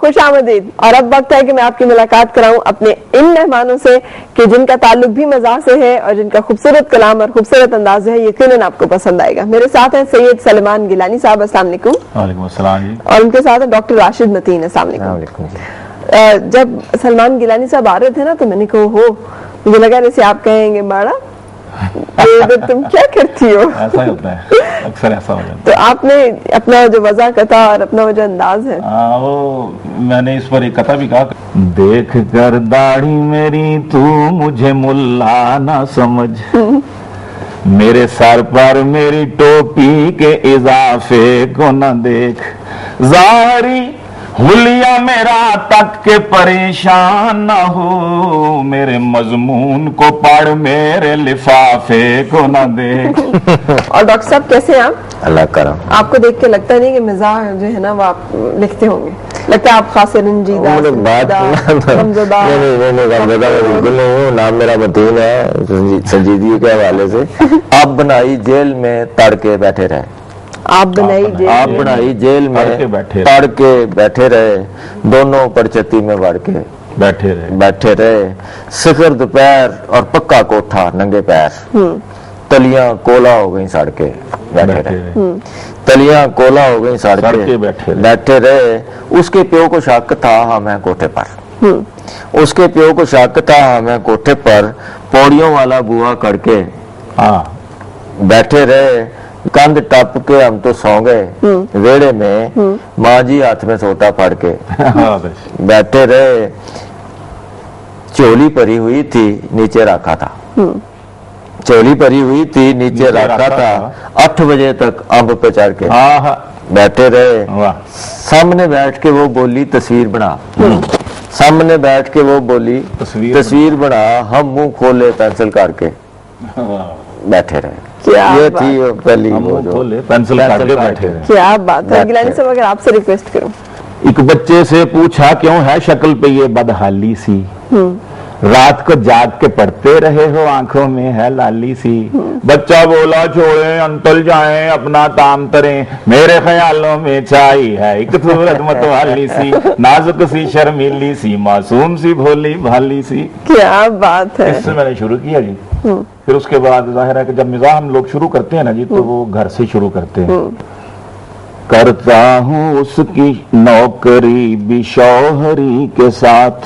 खुशामदीद। और अब वक्त है कि मैं आपकी मुलाकात कराऊं अपने इन मेहमानों से कि जिनका ताल्लुक भी मज़ाह से है और जिनका खूबसूरत कलाम और खूबसूरत अंदाज है, यकीनन आपको पसंद आएगा। मेरे साथ हैं सैयद सलमान गिलानी साहब, अस्सलाम वालेकुम। वालेकुम अस्सलाम जी। और उनके साथ है डॉक्टर राशिद मतीन, अस्सलाम वालेकुम। जब सलमान गिलानी साहब आ रहे थे ना तो मैंने कहा हो, मुझे लगा जैसे आप कहेंगे माड़ा तो तुम क्या करती हो। ऐसा ही होता है, अक्सर ऐसा हो जाता है। तो आपने अपना जो वज़ा कथा और अपना वो जो अंदाज है, वो मैंने इस पर एक कथा भी कहा, देख कर दाढ़ी मेरी तू मुझे मुल्ला ना समझ, मेरे सर पर मेरी टोपी के इजाफे को न देख, जारी हुलिया मेरा तक के परेशान न हो, मेरे मजमून को पढ़ मेरे लिफाफे को न देख। और डॉक्टर साहब कैसे हैं आप? अल्लाह करम। आपको देख के लगता नहीं कि मिजाज जो है ना वो आप लिखते होंगे, लगता है आप खासे रंजीदा, बिल्कुल नहीं हूँ। नाम मेरा मतीन है, संजीदगी के हवाले से। आप बनाई जेल में तड़के बैठे रहे, आप बनाई जेल में तड़के बैठे रहे, दोनों परचती में बढ़ के बैठे रहे, सिखर दोपहर और पक्का कोठा नंगे पैर, तलियां कोला हो गई सड़के बैठे रहे, तलियां कोला हो गई सड़के बैठे रहे। उसके प्यो को शक था हमें कोठे पर, उसके प्यो को शक था हमें कोठे पर, पौड़ियों वाला बुआ करके बैठे रहे, कंध टप के हम तो सौ गए, वेड़े में माँ जी हाथ में सोटा पड़ के बैठे रहे, चोली परी हुई थी नीचे रखा था, चोली परी हुई थी नीचे रखा था, 8 बजे तक अम्ब पे चढ़ के बैठे रहे। सामने बैठ के वो बोली तस्वीर बना, सामने बैठ के वो बोली तस्वीर बना, हम मुंह खोले पेंसिल करके बैठे रहे। ये थी पहली वो जो पेंसिल करके बैठे रहे। क्या बात है। गिलानी साहब अगर आपसे रिक्वेस्ट करूं, एक बच्चे से पूछा क्यों है शक्ल पे ये बदहाली सी, रात को जाग के पढ़ते रहे हो आंखों में है लाली सी, बच्चा बोला छोड़े अंतल जाएं अपना ताम तरें, मेरे ख्यालों में छाई है एक सूरत मतवाली सी, नाजुक सी शर्मीली सी, मासूम सी भोली भाली सी। क्या बात है। इससे मैंने शुरू किया जी। फिर उसके बाद जाहिर है कि जब मिजाह हम लोग शुरू करते हैं ना जी, तो वो घर से शुरू करते हैं। करता हूँ उसकी नौकरी भी शौहरी के साथ,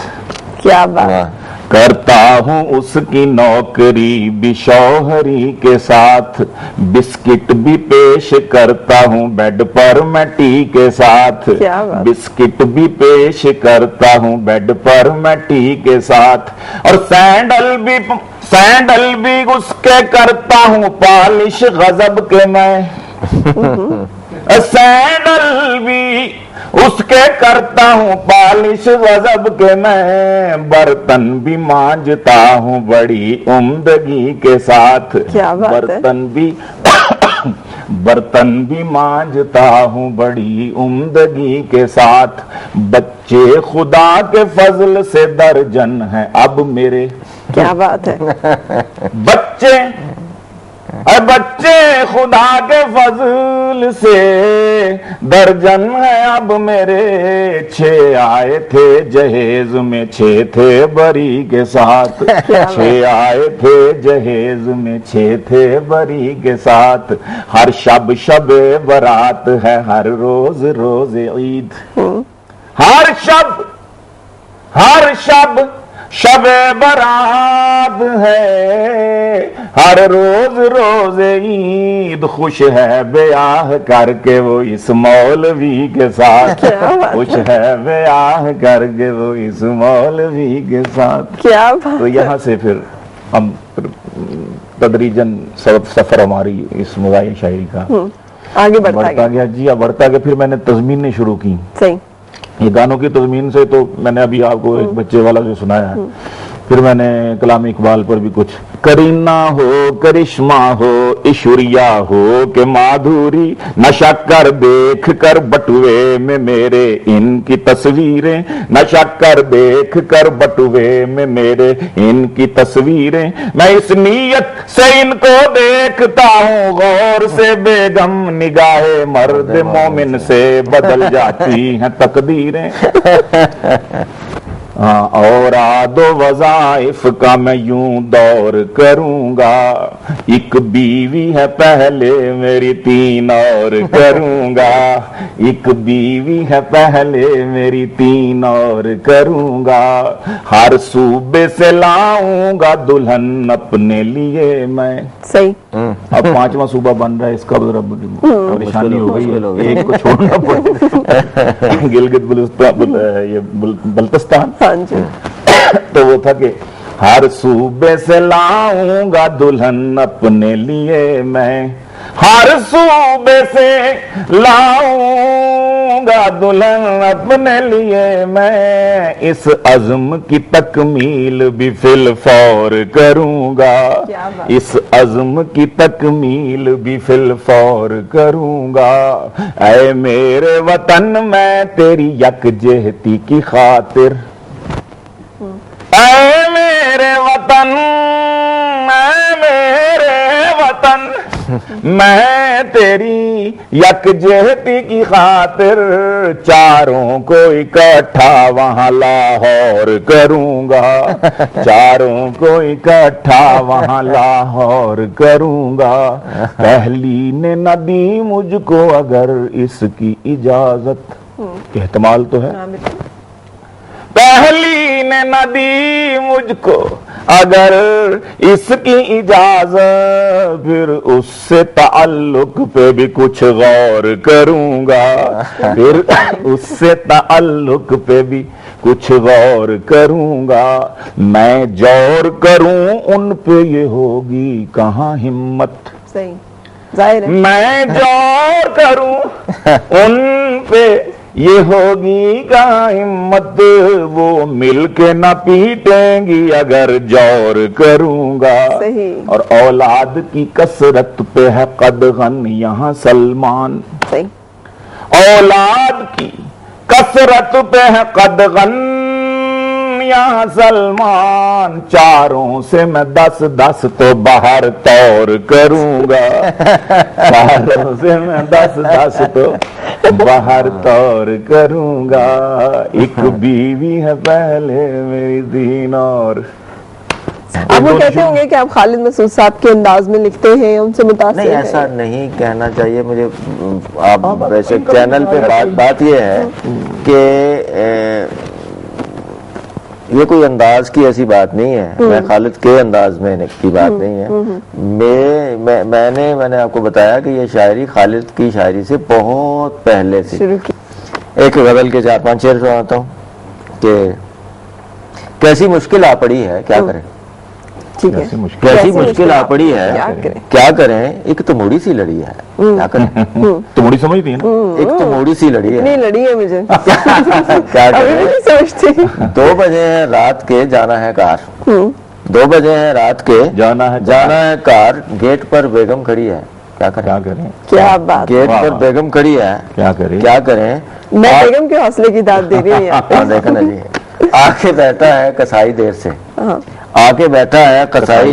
क्या बात। करता हूँ उसकी नौकरी भी शौहरी के साथ, बिस्किट भी पेश करता हूँ बेड पर मैं टी के साथ, बिस्किट भी पेश करता हूँ बेड पर मैं टी के साथ, और सैंडल भी उसके करता हूँ पॉलिश गजब के मैं, सैंडल भी उसके करता हूँ पॉलिश गजब के मैं, बर्तन भी मांजता हूँ बड़ी उम्दगी के साथ, बर्तन भी मांजता हूँ बड़ी उम्दगी के साथ, बच्चे खुदा के फजल से दर्जन हैं अब मेरे। क्या बात है। बच्चे खुदा के फजल से दर्जन है अब मेरे, 6 आए थे जहेज में 6 थे बरी के साथ, 6 आए थे जहेज में 6 थे बरी के साथ, हर शब शबे बरात है हर रोज रोज ईद, हर शब शबे बरात है हर रोज रोज ईद, खुश है ब्याह करके वो इस मौलवी के साथ, खुश है ब्याह करके वो इस मौलवी के साथ। क्या बात। तो यहाँ से फिर हम तदरीजन सफर हमारी इस मज़ाही शायरी का आगे बढ़ता गया जी। अब बढ़ता गया, फिर मैंने तज़मीनें शुरू की। सही। ये गानों की तज़मीन से तो मैंने अभी आपको एक बच्चे वाला जो सुनाया है, फिर मैंने कलाम इकबाल पर भी कुछ, करीना हो करिश्मा हो ईश्वरिया हो के माधुरी, नशा कर देख कर बटुए में मेरे इनकी तस्वीरें, नशा कर देख कर बटुए में मेरे इनकी तस्वीरें, मैं इस नीयत से इनको देखता हूँ गौर से, बेगम निगाहे मर्द मोमिन से बदल जाती हैं तकदीरें। और आदो वज़ाइफ का मैं यूं दौर करूंगा, एक बीवी है पहले मेरी 3 और करूंगा, एक बीवी है पहले मेरी 3 और करूंगा, हर सूबे से लाऊंगा दुल्हन अपने लिए मैं। सही। अब 5वां सूबा बन रहा है, इसका परेशानी हो गई है, एक को छोड़ना पड़ेगा, गिलगित बल्तिस्तान। हाँ जी। तो वो था कि हर सूबे से लाऊंगा दुल्हन अपने लिए मैं, हर सूबे से लाऊंगा दुल्हन अपने लिए मैं, इस अज़्म की तकमील भी फिल फौर करूंगा, इस अज़्म की तकमील भी फिल फौर करूंगा, ऐ मेरे वतन मैं तेरी यकजहती की खातिर, ऐ मेरे वतन, ऐ मेरे वतन, मैं तेरी यकजहती की खातिर चारों को इकट्ठा वहां लाहौर करूंगा, चारों को इकट्ठा वहां लाहौर करूंगा, पहली ने न दी मुझको अगर इसकी इजाजत, एहतमाल तो है, पहली ने न दी मुझको अगर इसकी इजाजत, फिर उससे ताल्लुक पे भी कुछ गौर करूंगा, फिर उससे ताल्लुक पे भी कुछ गौर करूंगा, मैं जौर करूं उन पे ये होगी कहाँ हिम्मत। सही, जाहिर है। मैं जौर करूं उन पे ये होगी कहाँ हिम्मत, वो मिलके न पीटेंगी अगर जौर करूंगा। सही। और औलाद की कसरत पे है कदगन यहाँ सलमान, सही। औलाद की कसरत पे है कदगन यहाँ सलमान, चारों से मैं 10-10 तो बाहर तौर करूंगा, चारों से मैं 10-10 तो बाहर तौर करूंगा, एक बीवी है पहले मेरी 3 और। अब वो कहते होंगे कि आप खालिद मसूद साहब के अंदाज में लिखते हैं, उनसे मुतासिर नहीं, ऐसा नहीं कहना चाहिए मुझे। आप वैसे चैनल पे बात ये है कि ये कोई अंदाज की ऐसी बात नहीं है, मैं खालिद के अंदाज में की बात नहीं है। मैंने आपको बताया कि ये शायरी खालिद की शायरी से बहुत पहले से। एक गजल के 4-5 शेर सुनाता हूँ कि कैसी मुश्किल आ पड़ी है, क्या करें, ठीक है, कैसी मुश्किल आ पड़ी है, क्या करें, एक तो मुड़ी सी लड़ी है, क्या करें, तो मुड़ी समझती है ना, एक तो मुड़ी सी लड़ी है, नहीं लड़ी है मुझे क्या करें, समझती। 2 बजे है रात के जाना है कार, 2 बजे है रात के जाना है कार, गेट पर बेगम खड़ी है, क्या करें, क्या बात, गेट पर बेगम खड़ी है, क्या करें, मैं बेगम के हौसले की दाद दे रही हूँ। देखा ना जी, आके बैठा है कसाई देर से, आके बैठा है कसाई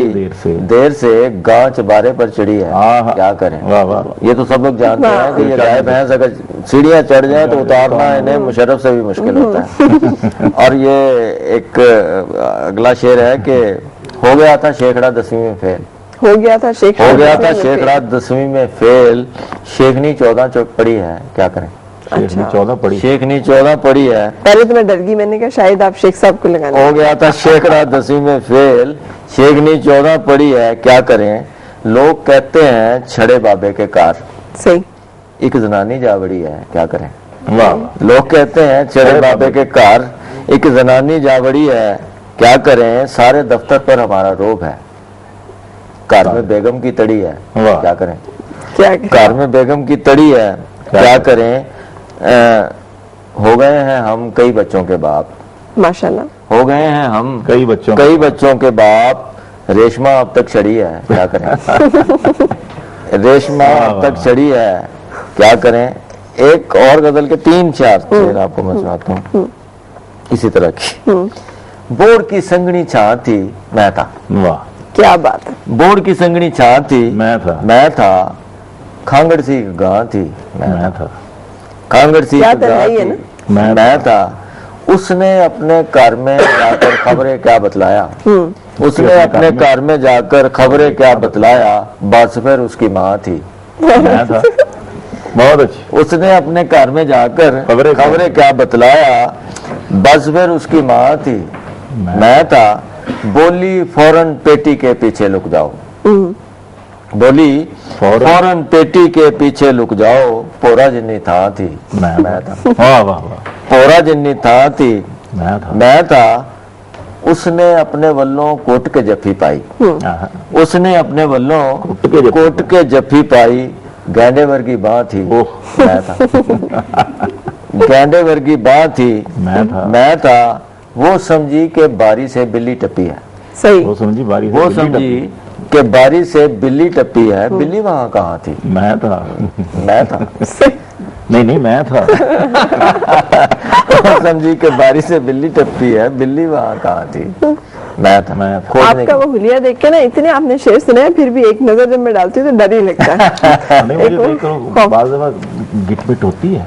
देर से गांव चबारे पर चढ़ी है, क्या करें। वाह वाह। ये तो सब लोग जानते हैं कि ये गाय भैंस अगर सीढ़ियां चढ़ जाए तो उतारना इन्हें मुशर्रफ से भी मुश्किल होता है। और ये एक अगला शेर है कि हो गया था शेखड़ा 10वीं में फेल, हो गया था शेखड़ा 10वीं में फेल, शेखनी 14 पड़ी है, क्या करें। शेखनी 14 पड़ी, शेखनी 14 पड़ी है। पहले तो मैं डर गई, मैंने कहा शायद आप शेख साहब को लगाना। हो गया था शेखड़ा 10वीं में फेल, शेखनी 14 पड़ी है, क्या करें। लोग कहते हैं छड़े बाबे के कार, सही। एक जनानी जा बड़ी है, क्या करें। वाह। लोग कहते हैं छड़े बाबे के कार, एक जनानी जा बड़ी है, क्या करें। सारे दफ्तर पर हमारा रोब है, कार में बेगम की तड़ी है, क्या करें। कार में बेगम की तड़ी है, क्या करें। हो गए हैं हम कई बच्चों के बाप, माशाल्लाह, हो गए हैं हम कई बच्चों के बाप। रेशमा अब तक चढ़ी है, क्या करें। रेशमा अब तक चढ़ी है, क्या करें। एक और गजल के 3-4 शेर आपको मैं सुनाता हूँ इसी तरह की। बोर्ड की संगनी छां थी मैं था। वाह, क्या बात है। बोर्ड की संगनी छां थी मैं था। खांगड़ सी गां थी मैं था। खांगड़ सी गां थी मैं था। उसने अपने घर में जाकर खबरें क्या बतलाया। उसने अपने घर में जाकर खबरें क्या बतलाया। बस फिर उसकी माँ थी मैं था। बहुत अच्छी। उसने अपने घर में जाकर खबरें क्या बतलाया। बस फिर उसकी माँ थी मैं था। बोली फौरन पेटी के पीछे लुक जाओ। बोली फौरन पेटी के पीछे लुक जाओ। पोरा जिन्नी था थी मैं था। वाह वाह वाह। पोरा जिन्नी था थी मैं था। उसने अपने वल्लों कोट के जफ्फी पाई। उसने अपने वल्लों कोट के जफ्फी पाई। गैंडे वर्गी बाँ थी मैं था। गैंडे वर्गी बाँ थी मैं था। वो समझी के बारी से बिल्ली टपी है। सही। वो समझी के बारी से बिल्ली टपी है। बिल्ली वहां कहाँ थी मैं था। नहीं मैं था। समझी के बारी से बिल्ली टपी है। बिल्ली वहां कहाँ थी मैं था। आपका वो हुलिया देख के ना, इतने आपने शेर सुने हैं, फिर भी एक नजर जब मैं डालती हूँ तो डर ही लगता है। गिटमिट होती है।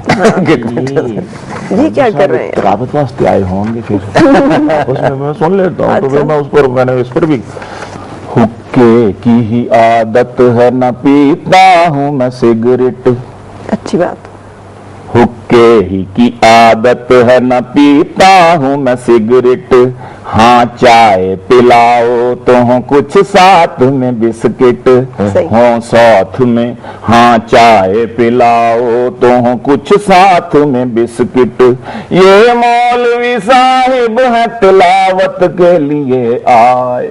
ये क्या कर रहे हैं। रावत वास्ते आए होंगे फिर उसमें मैं सुन लेता हूँ। तो फिर मैं मैंने उस पर भी हुक्के की ही आदत है न पीता हूँ मैं सिगरेट। अच्छी बात। हुक्के ही की आदत है न पीता हूँ मैं सिगरेट। हाँ चाय पिलाओ तो हो कुछ साथ में बिस्किट हो साथ में। हाँ चाय पिलाओ तो हो कुछ साथ में बिस्किट। ये मौलवी साहिब है तिलावत के लिए आए।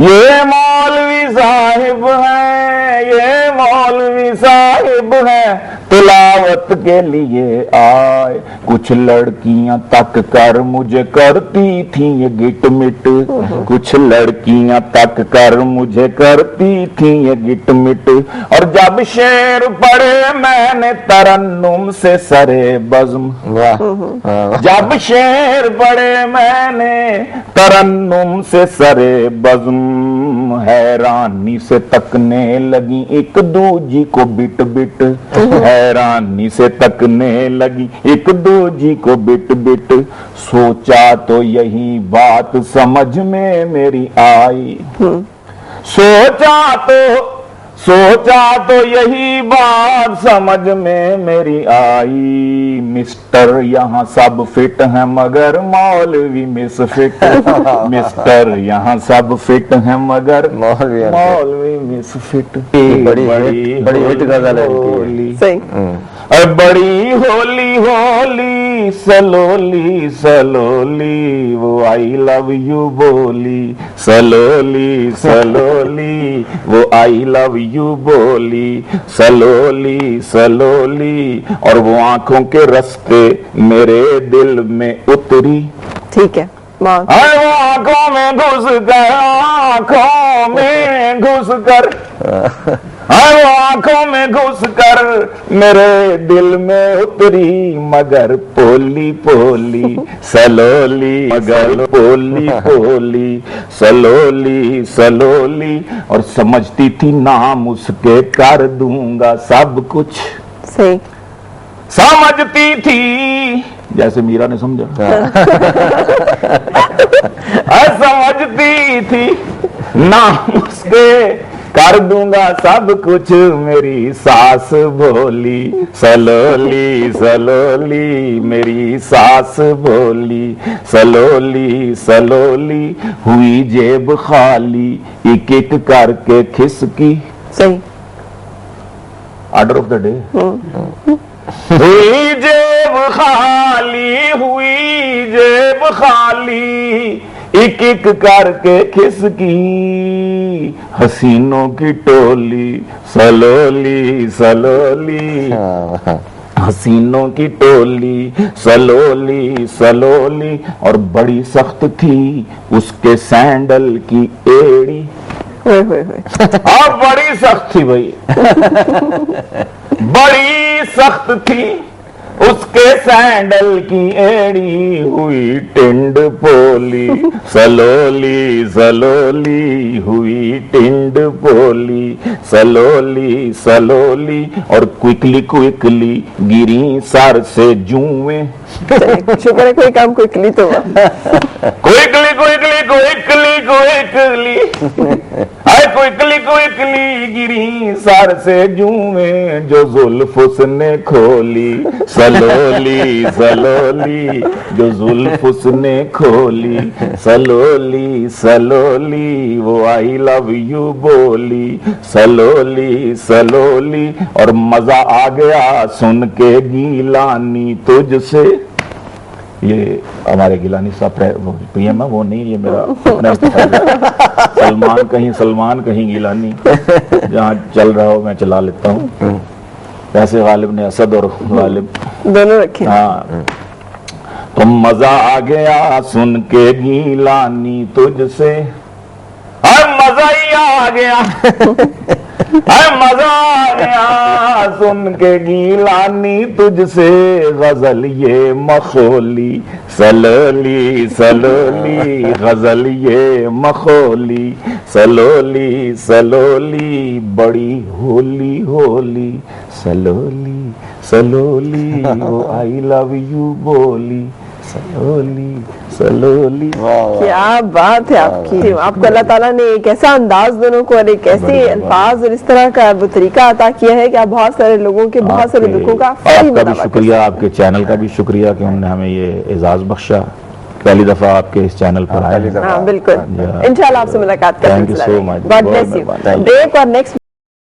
ये मौलवी साहिब है, ये मौलवी साहिब है तिलावत के लिए आए। कुछ लड़कियां तक कर मुझे करती थी ये गिट मिट। कुछ लड़कियां तक कर मुझे करती थी ये गिट मिट। और जब शेर पढ़े मैंने तरन्नुम से सरे बज़्म। जब शेर पढ़े मैंने तरन्नुम से सरे बज़्म। हैरानी से तकने लगी एक दूजी को बिट बिट। हैरानी से तकने लगी एक दूजी को बिट बिट। सोचा तो यही बात समझ में मेरी आई। सोचा तो यही बात समझ में मेरी आई। मिस्टर यहाँ सब फिट हैं मगर मौलवी मिसफिट। मिस्टर यहाँ सब फिट हैं मगर मौलवी मिसफिट। बड़ी हिट गजल है। सही। बड़ी होली होली सलोली सलोली वो आई लव यू बोली। सलोली सलोली वो आई लव यू बोली। सलोली सलोली और वो आंखों के रास्ते मेरे दिल में उतरी। ठीक है। वो आंखों में घुस कर, आंखों में घुस कर, वो आंखों में घुस कर मेरे दिल में उतरी। मगर पोली पोली सलोली मगर पोली पोली सलोली सलोली। और समझती थी नाम उसके कर दूंगा सब कुछ। सही। समझती थी जैसे मीरा ने समझा। समझती थी नाम उसके कर दूंगा सब कुछ। मेरी सास बोली सलोली सलोली मेरी सास बोली। सलोली सलोली हुई जेब खाली एक एक करके खिसकी। सही। Order of the day. हुई जेब खाली, हुई जेब खाली एक एक करके खिसकी। हसीनों की टोली सलोली सलोली। हसीनों की टोली सलोली सलोली, और बड़ी सख्त थी उसके सैंडल की एड़ी। बड़ी सख्त थी भाई, बड़ी सख्त थी उसके सैंडल की एड़ी, हुई टिंड पोली सलोली सलोली, हुई टिंड पोली सलोली सलोली, और क्विकली क्विकली गिरी सर से जुएं। शुक्र है कोई काम क्विकली तो हुआ। क्विकली क्विकली क्विकली क्विकली, आए क्विकली क्विकली गिरी सर से जुएं, जो जुल्फ उसने खोली सलोली सलोली, जो जुल्फ उसने खोली सलोली सलोली, वो आई लव यू बोली सलोली सलोली, और मजा आ गया सुन के गीलानी तुझसे। ये हमारे गिलानी साहब पीएम है, वो नहीं, ये मेरा अपना सलमान कहीं गिलानी, जहाँ चल रहा हो मैं चला लेता हूँ। वैसे गालिब ने असद और गालिब दोनों रखे। हाँ, तो मजा आ गया सुन के गीलानी तुझसे, मजा ही आ गया मजा आ गया सुन के गीलानी तुझसे, गजल ये मखोली सलोली सलोली, गजल ये मखोली सलोली सलोली, बड़ी होली होली सलोली सलोली, वो आई लव यू बोली सलोली सलोली। क्या बात है आपकी। आपको अल्लाह ताला ने एक ऐसा अंदाज दोनों को और एक ऐसे अल्फाज और इस तरह का वो तरीका अता किया है कि आप बहुत सारे लोगों के बहुत सारे दुखों का आपका भी शुक्रिया, आपके चैनल का भी शुक्रिया कि उन्होंने हमें ये एजाज बख्शा। पहली दफा आपके इस चैनल पर आए। हाँ बिल्कुल, इंशाल्लाह आपसे मुलाकात करेंगे। Thank you so much, god bless you. Break और नेक्स्ट